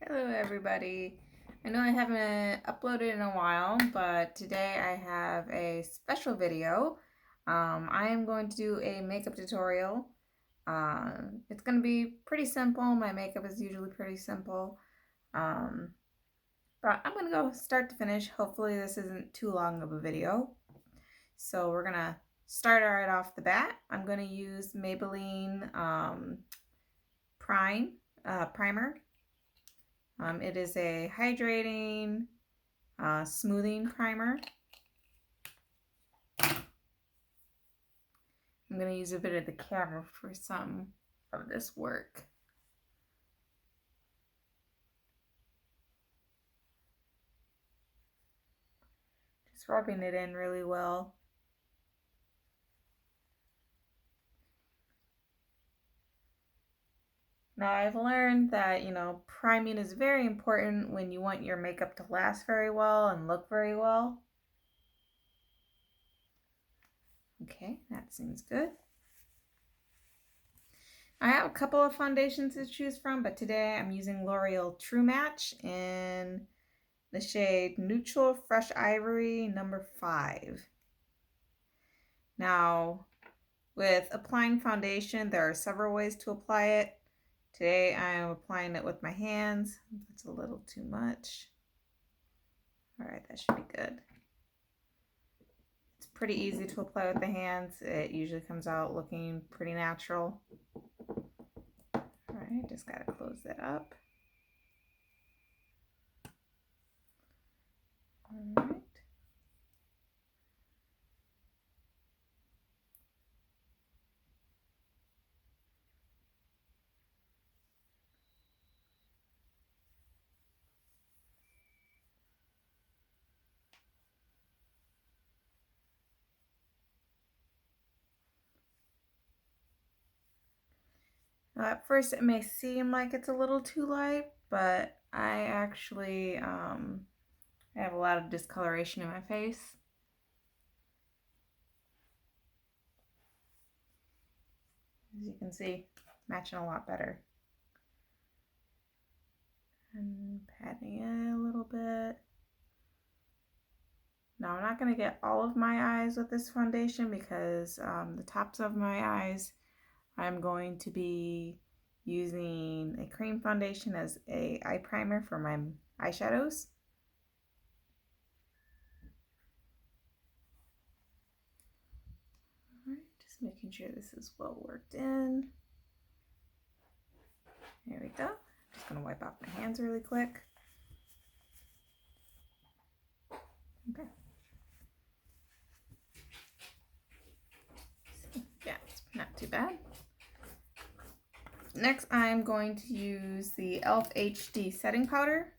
Hello everybody. I know I haven't uploaded in a while, but today I have a special video. I am going to do a makeup tutorial. It's going to be pretty simple. My makeup is usually pretty simple. Um, but I'm going to go start to finish. Hopefully this isn't too long of a video. So we're going to start right off the bat. I'm going to use Maybelline Primer. It is a hydrating, smoothing primer. I'm going to use a bit of the camera for some of this work. Just rubbing it in really well. Now I've learned that, priming is very important when you want your makeup to last very well and look very well. Okay, that seems good. I have a couple of foundations to choose from, but today I'm using L'Oreal True Match in the shade Neutral Fresh Ivory number 5. Now, with applying foundation, there are several ways to apply it. Today I am applying it with my hands. That's a little too much. All right, that should be good. It's pretty easy to apply with the hands. It usually comes out looking pretty natural. All right, just gotta close that up. All right. Now, at first it may seem like it's a little too light, but I actually I have a lot of discoloration in my face. As you can see, matching a lot better. And patting it a little bit. Now I'm not going to get all of my eyes with this foundation because the tops of my eyes I'm going to be using a cream foundation as a eye primer for my eyeshadows. Alright, just making sure this is well worked in. There we go. Just going to wipe off my hands really quick. Okay. Yeah, it's not too bad. Next, I'm going to use the e.l.f. HD setting powder.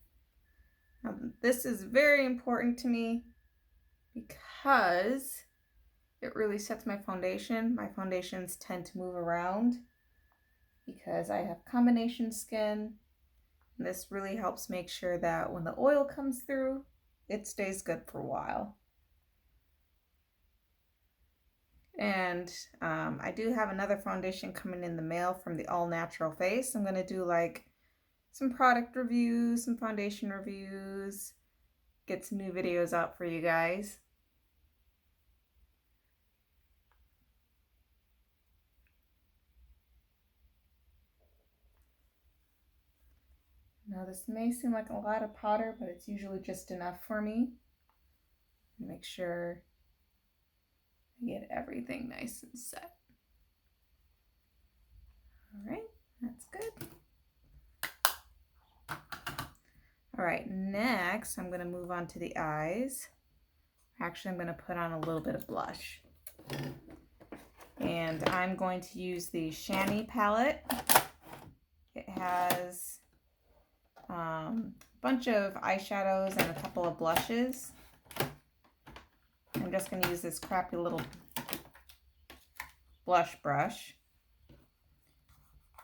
Now, this is very important to me because it really sets my foundation. My foundations tend to move around because I have combination skin. And this really helps make sure that when the oil comes through, it stays good for a while. And I do have another foundation coming in the mail from the All Natural Face. I'm going to do like some product reviews, some foundation reviews, get some new videos out for you guys. Now this may seem like a lot of powder, but it's usually just enough for me. Make sure I get everything nice and set. All right, that's good. All right, next I'm gonna move on to the eyes. Actually, I'm gonna put on a little bit of blush. And I'm going to use the Shani palette. It has a bunch of eyeshadows and a couple of blushes. I'm just going to use this crappy little blush brush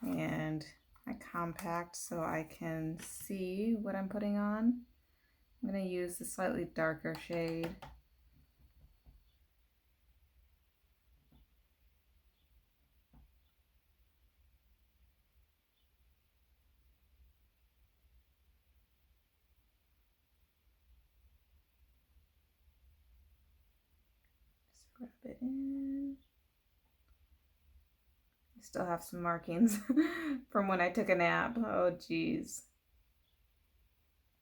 and I compact so I can see what I'm putting on. I'm going to use the slightly darker shade. Rub it in. I still have some markings from when I took a nap. Oh, geez.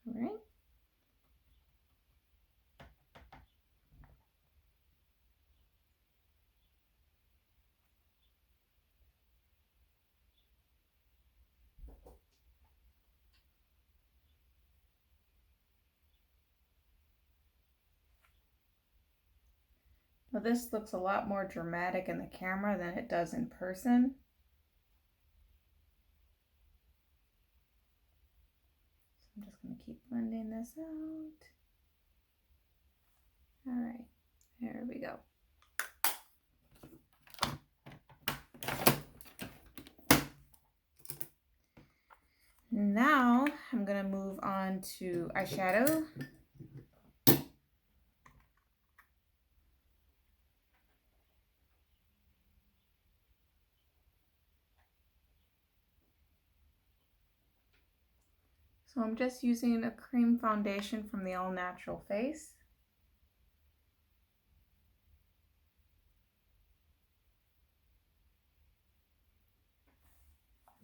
All right. Well, this looks a lot more dramatic in the camera than it does in person. So I'm just going to keep blending this out. All right, there we go. Now I'm going to move on to eyeshadow. So I'm just using a cream foundation from the All Natural Face.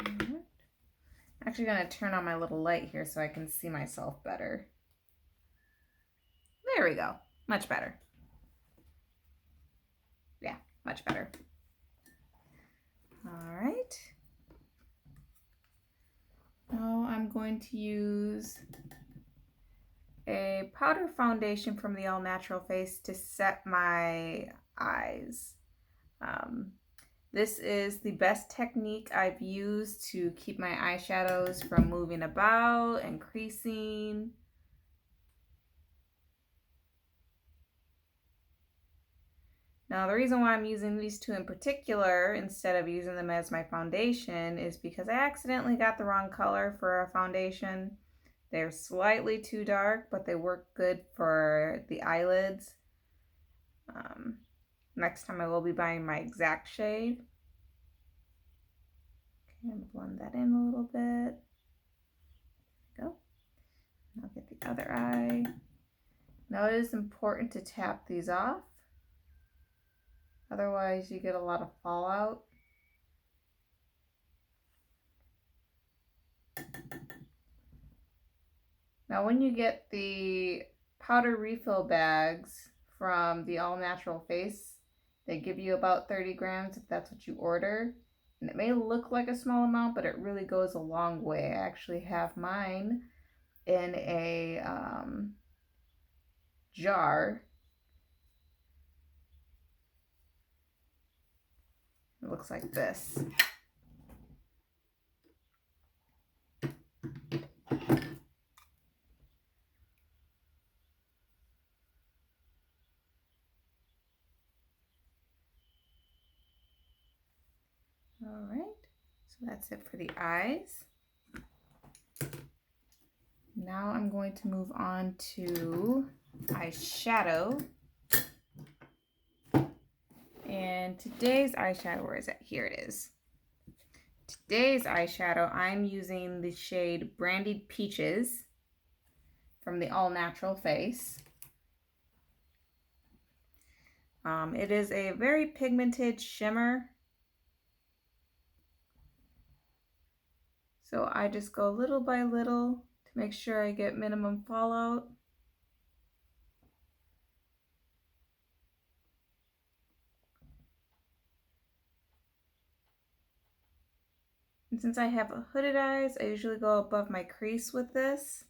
I'm actually going to turn on my little light here so I can see myself better. There we go. Much better. Yeah, much better. All right. Now I'm going to use a powder foundation from the All Natural Face to set my eyes. This is the best technique I've used to keep my eyeshadows from moving about and creasing. Now the reason why I'm using these two in particular instead of using them as my foundation is because I accidentally got the wrong color for a foundation. They're slightly too dark, but they work good for the eyelids. Next time I will be buying my exact shade. Okay, I'm gonna blend that in a little bit. There we go. I'll get the other eye. Now it is important to tap these off. Otherwise you get a lot of fallout. Now when you get the powder refill bags from the All Natural Face, they give you about 30 grams if that's what you order. And it may look like a small amount, but it really goes a long way. I actually have mine in a jar. It looks like this. All right, so that's it for the eyes. Now I'm going to move on to eyeshadow. And today's eyeshadow, where is it? Here it is. Today's eyeshadow, I'm using the shade Brandied Peaches from the All Natural Face. It is a very pigmented shimmer. So I just go little by little to make sure I get minimum fallout. And since I have hooded eyes, I usually go above my crease with this.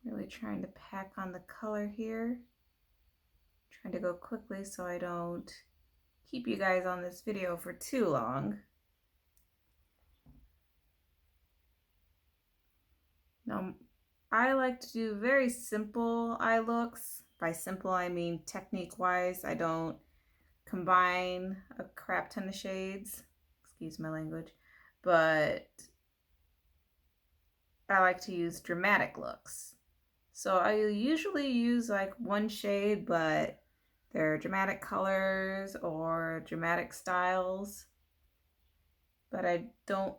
Really trying to pack on the color here. Trying to go quickly so I don't keep you guys on this video for too long. Now, I like to do very simple eye looks. By simple, I mean technique-wise. I don't combine a crap ton of shades. Excuse my language. But I like to use dramatic looks. So I usually use like one shade, but They're dramatic colors or dramatic styles, but I don't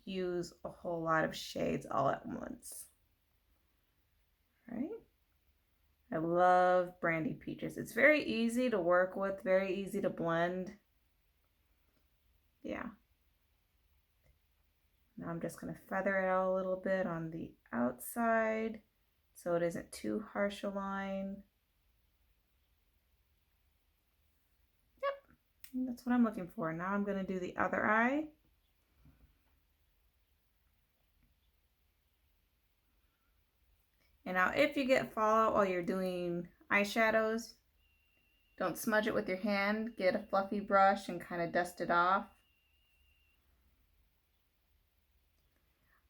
use a whole lot of shades all at once. Right? I love Brandy Peaches. It's very easy to work with, very easy to blend. Yeah. Now I'm just going to feather it out a little bit on the outside so it isn't too harsh a line. Yep, that's what I'm looking for. Now I'm going to do the other eye. And now if you get fallout while you're doing eyeshadows, don't smudge it with your hand. Get a fluffy brush and kind of dust it off.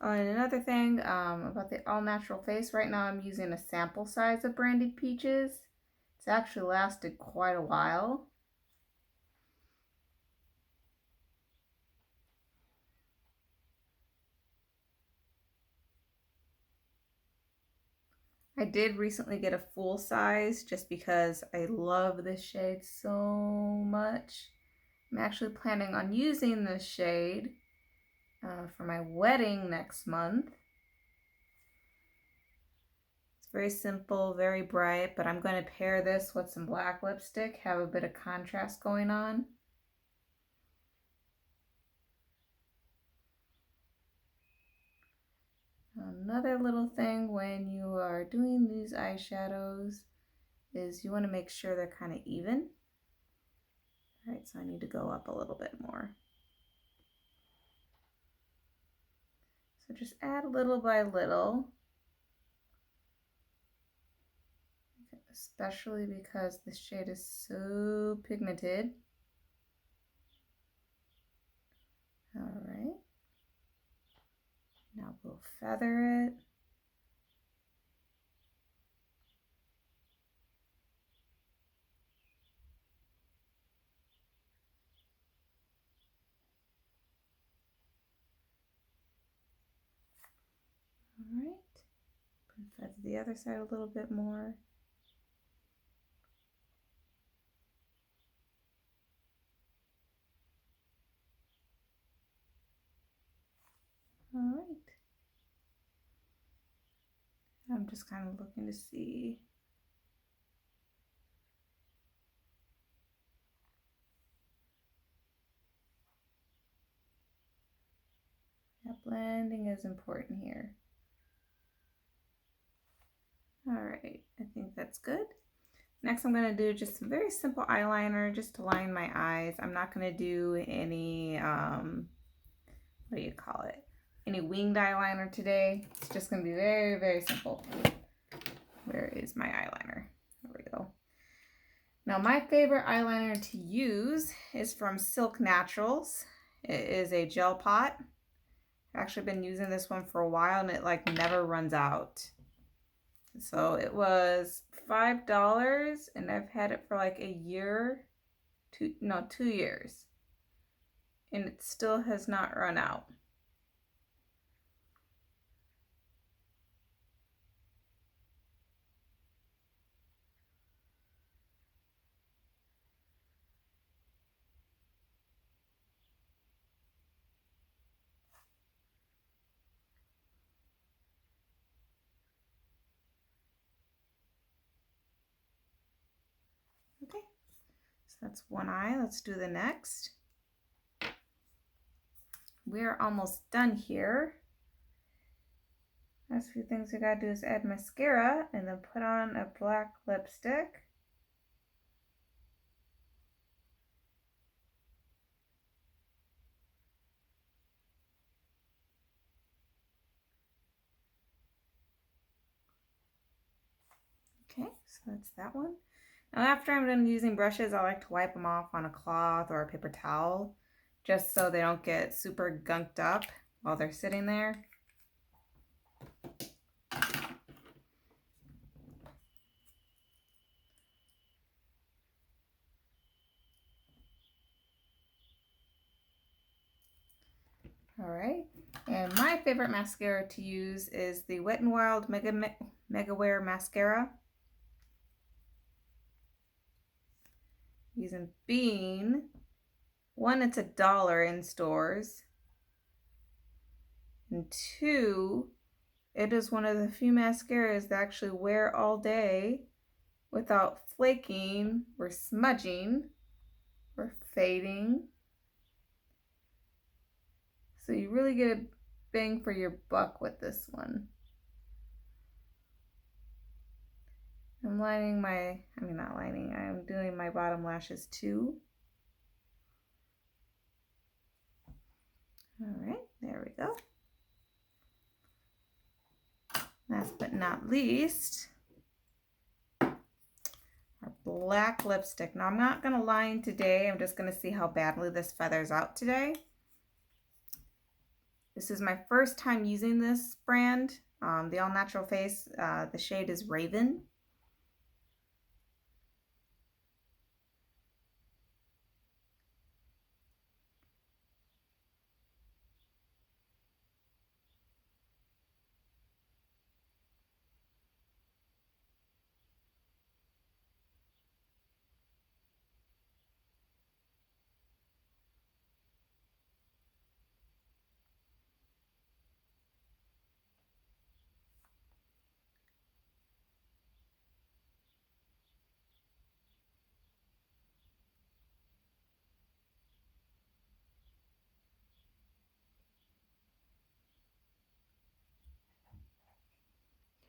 Oh, and another thing about the All Natural Face, right now I'm using a sample size of Brandy Peaches. It's actually lasted quite a while. I did recently get a full size just because I love this shade so much. I'm actually planning on using this shade for my wedding next month. It's very simple, very bright, but I'm going to pair this with some black lipstick, have a bit of contrast going on. Another little thing when you are doing these eyeshadows is you want to make sure they're kind of even. All right, so I need to go up a little bit more. So just add little by little, especially because this shade is so pigmented. All right, now we'll feather it. All right, feather the other side a little bit more. All right. I'm just kind of looking to see. Yeah, blending is important here. All right, I think that's good. Next, I'm going to do just some very simple eyeliner just to line my eyes. I'm not going to do any, what do you call it? Any winged eyeliner today. It's just going to be very, very simple. Where is my eyeliner? There we go. Now, my favorite eyeliner to use is from Silk Naturals. It is a gel pot. I've actually been using this one for a while and it like never runs out. So it was $5 and I've had it for like a year, 2 years. And it still has not run out. Okay, so that's one eye. Let's do the next. We're almost done here. Last few things we gotta do is add mascara and then put on a black lipstick. Okay, so that's that one. Now after I'm done using brushes, I like to wipe them off on a cloth or a paper towel just so they don't get super gunked up while they're sitting there. All right, and my favorite mascara to use is the Wet n Wild Mega Wear Mascara. Reason being, one, it's $1 in stores, and two, it is one of the few mascaras that actually wear all day without flaking or smudging or fading. So you really get a bang for your buck with this one. I'm I'm doing my bottom lashes too. All right, there we go. Last but not least, our black lipstick. Now I'm not gonna line today. I'm just gonna see how badly this feathers out today. This is my first time using this brand, the All Natural Face. The shade is Raven.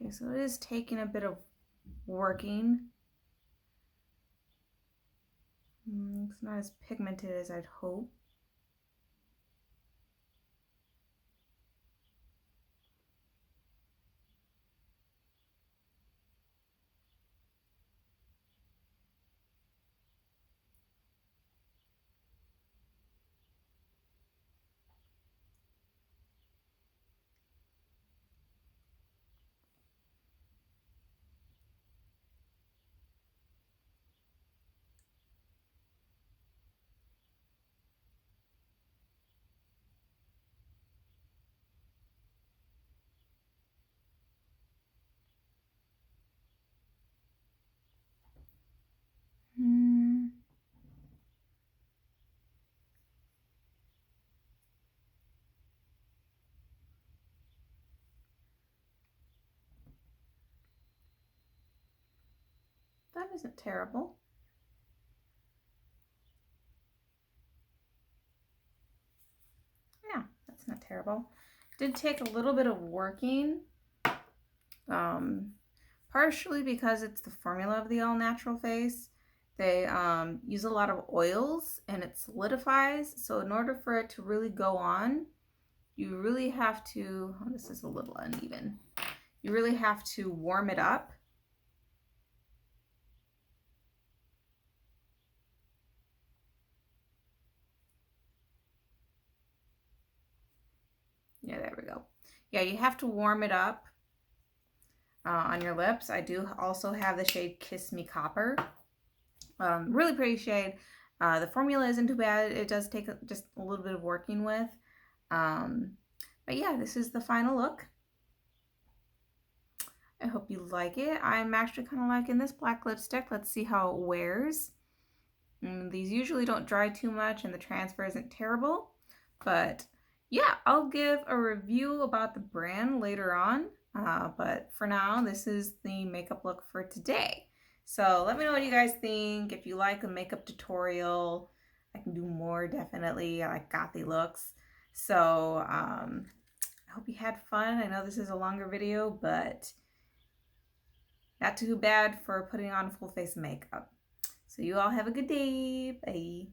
Okay, so it is taking a bit of working. It's not as pigmented as I'd hope. That isn't terrible. Yeah, that's not terrible. Did take a little bit of working, partially because it's the formula of the All Natural Face. They use a lot of oils and it solidifies. So in order for it to really go on, you really have to, oh, this is a little uneven. You really have to warm it up. Yeah, there we go. Yeah, you have to warm it up on your lips. I do also have the shade Kiss Me Copper. Really pretty shade. The formula isn't too bad. It does take just a little bit of working with. But yeah, this is the final look. I hope you like it. I'm actually kind of liking this black lipstick. Let's see how it wears. These usually don't dry too much and the transfer isn't terrible. But yeah, I'll give a review about the brand later on. But for now, this is the makeup look for today. So let me know what you guys think. If you like a makeup tutorial, I can do more, definitely. I like gothy looks. So I hope you had fun. I know this is a longer video, but not too bad for putting on full face makeup. So you all have a good day. Bye.